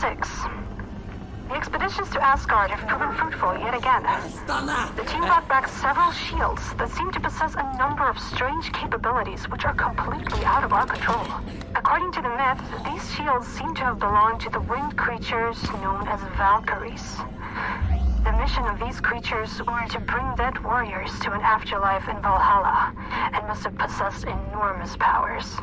6. The expeditions to Asgard have proven fruitful yet again. The team brought back several shields that seem to possess a number of strange capabilities which are completely out of our control. According to the myth, these shields seem to have belonged to the winged creatures known as Valkyries. The mission of these creatures were to bring dead warriors to an afterlife in Valhalla, and must have possessed enormous powers.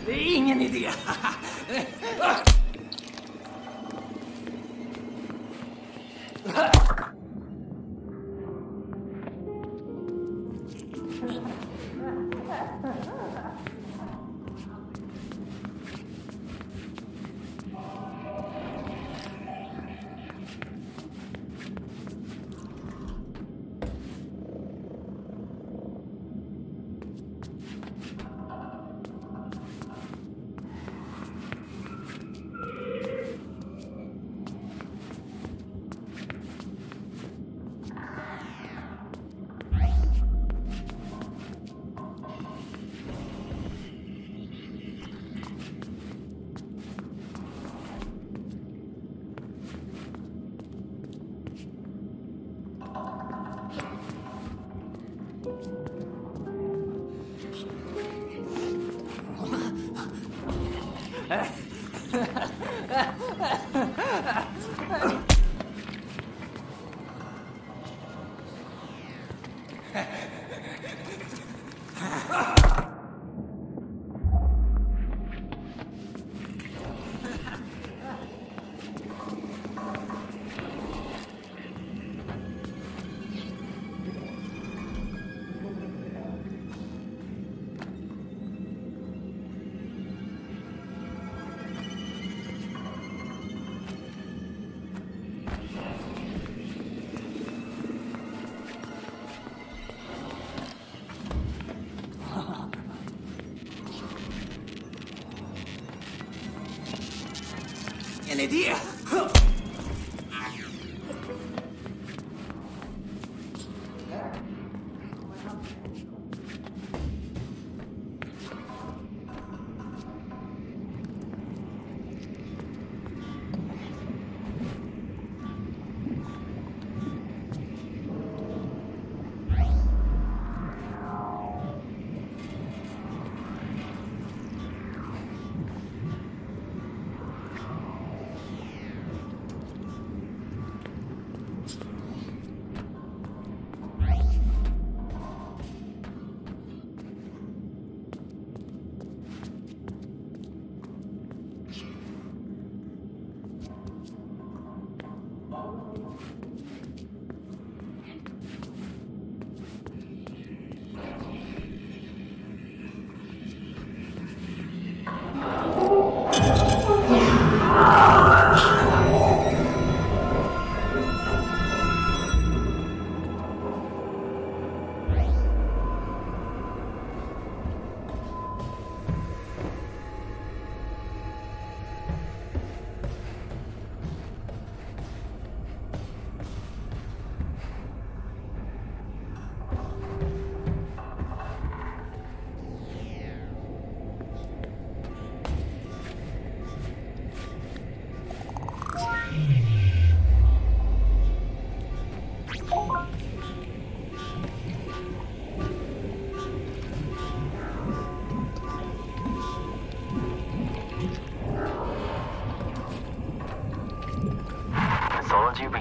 Ingen idé. En idé!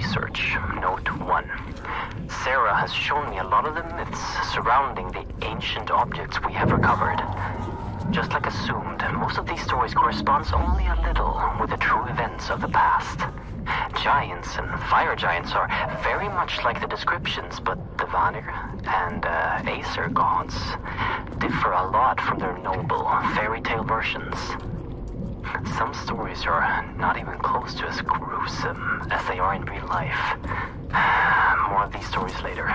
research. Note 1. Sarah has shown me a lot of the myths surrounding the ancient objects we have recovered. Just like assumed, most of these stories corresponds only a little with the true events of the past. Giants and fire giants are very much like the descriptions, but the Vanir and Aesir gods differ a lot from their noble fairy tale versions. Some stories are not even close to as gruesome as they are in real life. More of these stories later.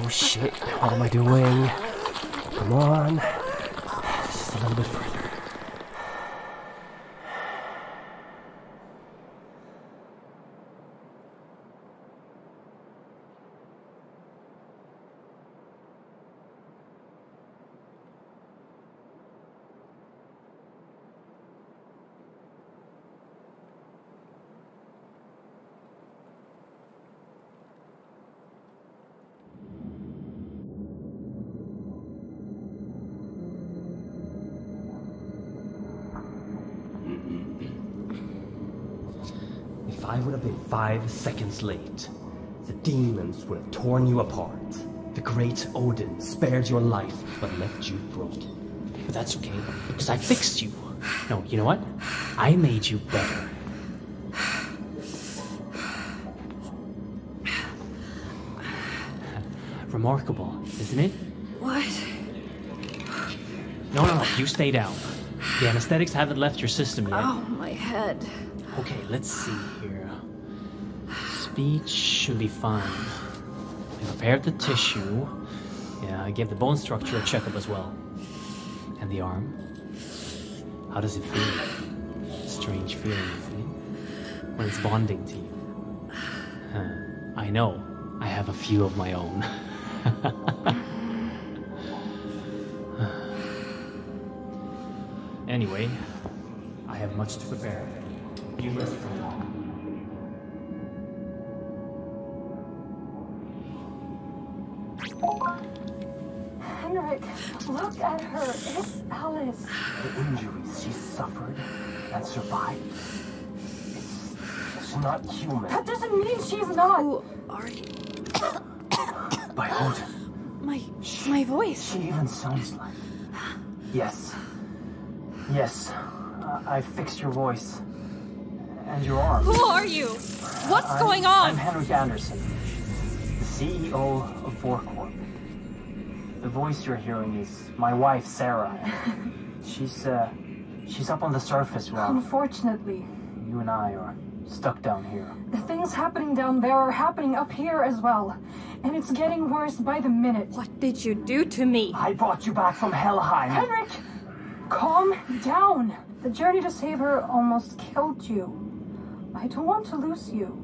Shit, what am I doing? Come on. Just a little bit further. If I would have been 5 seconds late, the demons would have torn you apart. The great Odin spared your life, but left you broken. But that's okay, because I fixed you. No, you know what? I made you better. Remarkable, isn't it? What? No, you stay down. The anesthetics haven't left your system yet. Oh, my head. Okay, let's see here. Speech should be fine. I prepared the tissue. Yeah, I gave the bone structure a checkup as well. And the arm. How does it feel? Strange feeling, isn't it? When it's bonding to you. I know. I have a few of my own. Anyway, I have much to prepare. You rest for long. Henrik, look at her. It's Alice. The injuries she suffered and survived. It's not human. That doesn't mean she's not. Who are you? By Odin. My voice. She even sounds like... Yes. Yes. I fixed your voice. And your arm. Who are you? What's going on? I'm Henrik Anderson, the CEO of Borgcorp. The voice you're hearing is my wife, Sarah. She's up on the surface. Well, unfortunately, you and I are stuck down here. The things happening down there are happening up here as well. And it's getting worse by the minute. What did you do to me? I brought you back from Helheim. Henrik! Calm down. The journey to save her almost killed you. I don't want to lose you.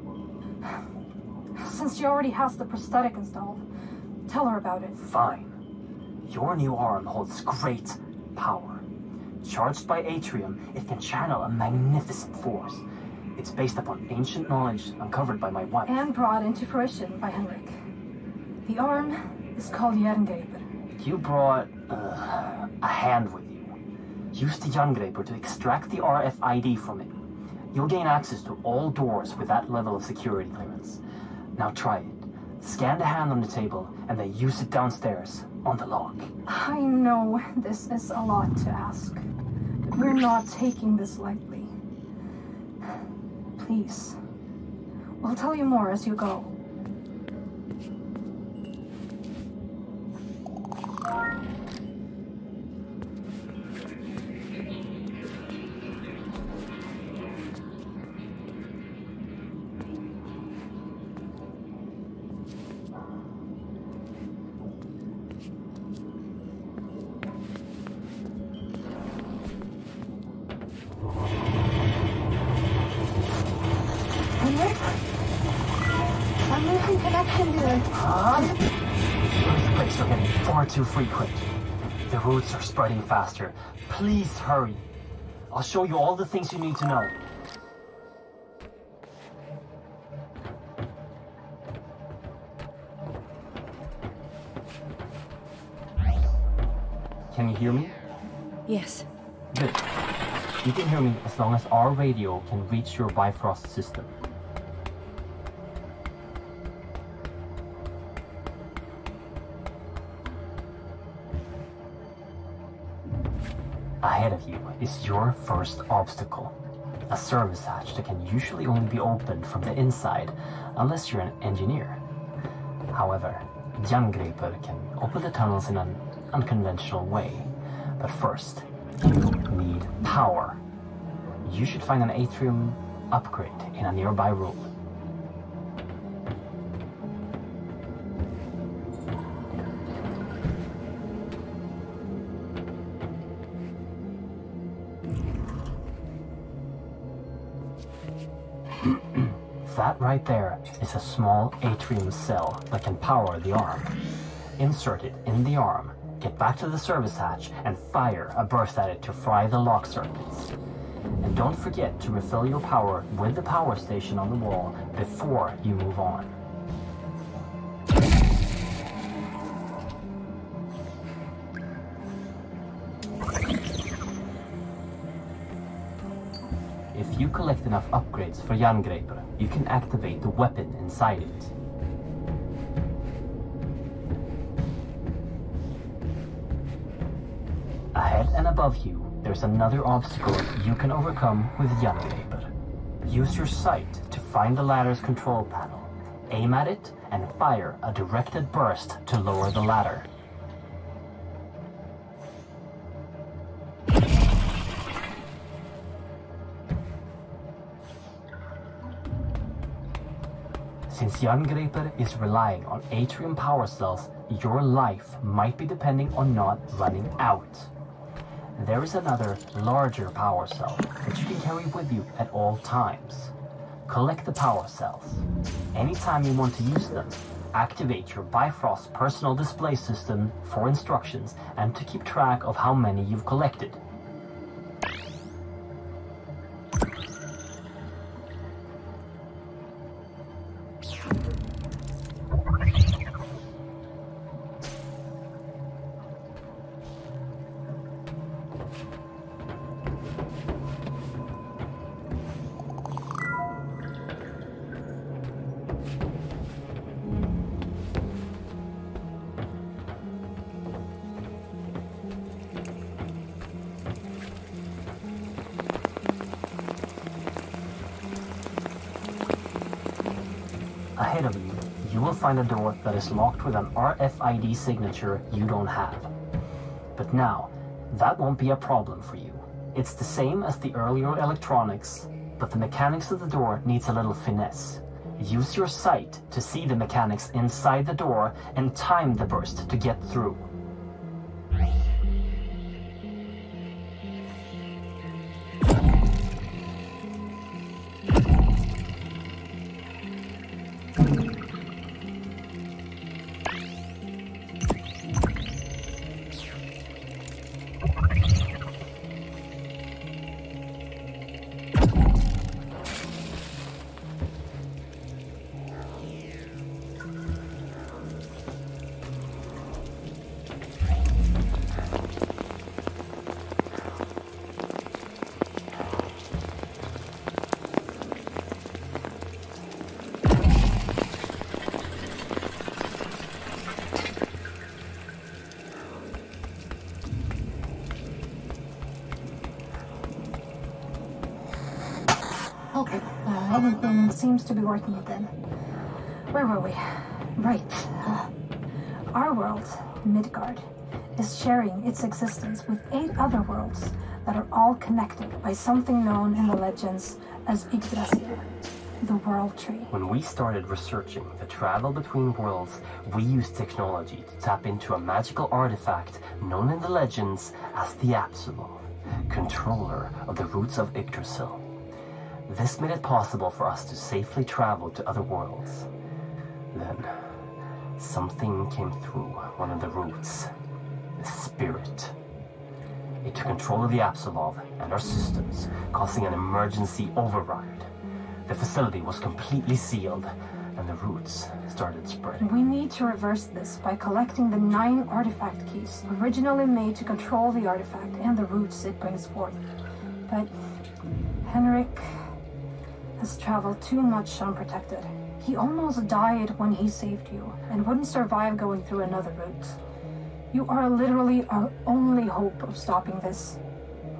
Since she already has the prosthetic installed, tell her about it. Fine. Your new arm holds great power. Charged by Atrium, it can channel a magnificent force. It's based upon ancient knowledge uncovered by my wife. And brought into fruition by Henrik. The arm is called Jerngreper. You brought a hand with you. Use the Jerngreper to extract the RFID from it. You'll gain access to all doors with that level of security clearance. Now try it. Scan the hand on the table and then use it downstairs on the lock. I know this is a lot to ask, but we're not taking this lightly. Please. We'll tell you more as you go. Earthquakes are getting far too frequent. The roots are spreading faster. Please hurry. I'll show you all the things you need to know. Can you hear me? Yes. Good. You can hear me as long as our radio can reach your Bifrost system. Ahead of you is your first obstacle. A service hatch that can usually only be opened from the inside, unless you're an engineer. However, Jerngreper can open the tunnels in an unconventional way. But first, you need power. You should find an Atrium upgrade in a nearby room. That right there is a small Atrium cell that can power the arm. Insert it in the arm, get back to the service hatch, and fire a burst at it to fry the lock circuits. And don't forget to refill your power with the power station on the wall before you move on. If you collect enough upgrades for Jerngreper, you can activate the weapon inside it. Ahead and above you, there's another obstacle you can overcome with Jerngreper. Use your sight to find the ladder's control panel, aim at it, and fire a directed burst to lower the ladder. Since Jerngreper is relying on Atrium power cells, your life might be depending on not running out. There is another, larger power cell that you can carry with you at all times. Collect the power cells. Anytime you want to use them, activate your Bifrost personal display system for instructions and to keep track of how many you've collected. Ahead of you, you will find a door that is locked with an RFID signature you don't have. But now, that won't be a problem for you. It's the same as the earlier electronics, but the mechanics of the door needs a little finesse. Use your sight to see the mechanics inside the door and time the burst to get through. Okay, everything seems to be working again. Where were we? Right. Our world, Midgard, is sharing its existence with 8 other worlds that are all connected by something known in the legends as Yggdrasil, the World Tree. When we started researching the travel between worlds, we used technology to tap into a magical artifact known in the legends as the Apsulov, controller of the roots of Yggdrasil. This made it possible for us to safely travel to other worlds. Then, something came through one of the roots. The spirit. It took control of the Apsulov and our systems, causing an emergency override. The facility was completely sealed, and the roots started spreading. We need to reverse this by collecting the 9 artifact keys originally made to control the artifact and the roots it brings forth. But Henrik has traveled too much unprotected. He almost died when he saved you, and wouldn't survive going through another route. You are literally our only hope of stopping this.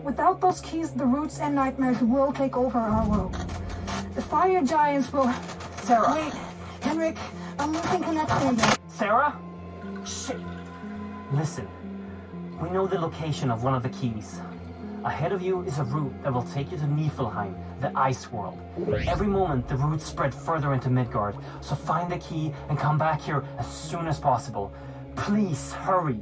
Without those keys, the roots and nightmares will take over our world. The fire giants will... Sarah! Wait, Henrik, I'm losing connection again. Sarah? Shit! Listen, we know the location of one of the keys. Ahead of you is a route that will take you to Niflheim, the ice world. Every moment, the roots spread further into Midgard, so find the key and come back here as soon as possible. Please, hurry!